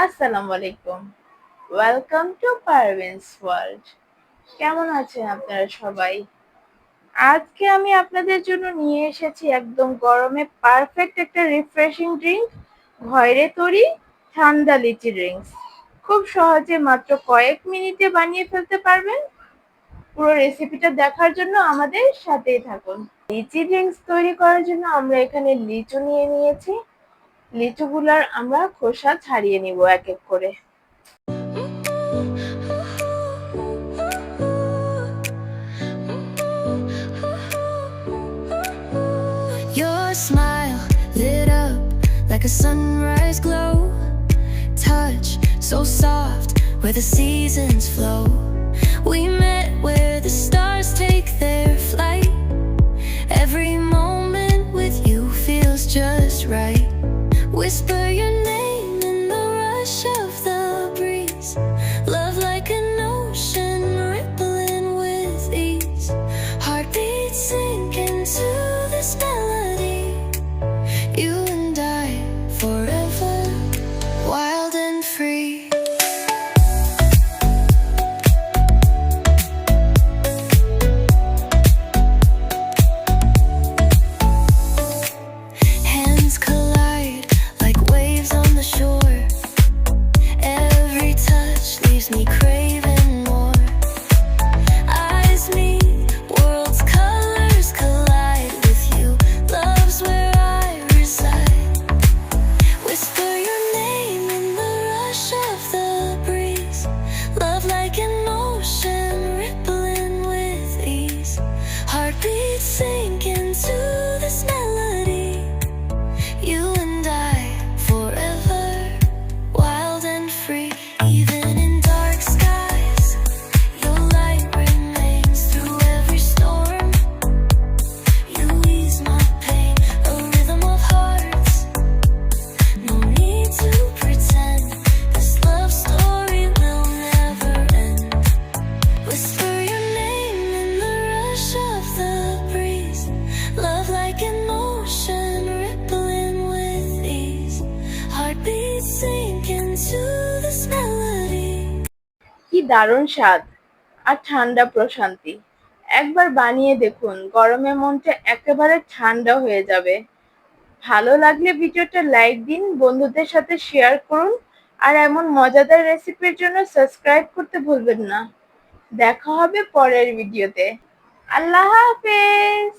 আসসালামু আলাইকুম। Welcome to Parveen's world. কেমন আছেন আপনারা সবাই? আজকে আমি আপনাদের জন্য নিয়ে এসেছি একদম গরমে পারফেক্ট একটা রিফ্রেশিং ড্রিঙ্ক, ঘরে তৈরি ঠান্ডা লিচি ড্রিঙ্কস। খুব সহজে মাত্র কয়েক মিনিটে বানিয়ে ফেলতে পারবেন। পুরো রেসিপিটা দেখার জন্য আমাদের সাথেই থাকুন। লিচি ড্রিঙ্কস তৈরি করার জন্য আমরা এখানে লিচু নিয়ে নিয়েছি। লিচুগুলার আমরা খোসা ছাড়িয়ে নিব এক এক করে। Your smile lit up like a sunrise glow. Touch so soft where the seasons flow. We met where the stars take their flight. Every moment with you feels just right. Whisper your name in the rush of the breeze. Love like an ocean rippling with ease. Heartbeats sink into this melody. You and I forever, wild and free. Hands collide like waves on the shore. Every touch leaves me craving more. Eyes meet, worlds' colors collide with you. Love's where I reside. Whisper your name in the rush of the breeze. Love like an ocean rippling with ease. Heartbeats sink into this melody. You and I forever, wild and free. Even in dark skies, your light remains through every storm. You ease my pain, a rhythm of hearts. No need to pretend, this love story will never end. Whisper your name in the rush of the breeze. Love like an ocean rippling with ease. Heartbeats sink into this melody. কি দারুণ স্বাদ আর ঠান্ডা প্রশান্তি। একবার বানিয়ে দেখুন, গরমে মনটা একেবারে ঠান্ডা হয়ে যাবে। ভালো লাগলে ভিডিওটা লাইক দিন, বন্ধুদের সাথে শেয়ার করুন, আর এমন মজাদার রেসিপির জন্য সাবস্ক্রাইব করতে ভুলবেন না। দেখা হবে পরের ভিডিওতে। আল্লাহ হাফেজ।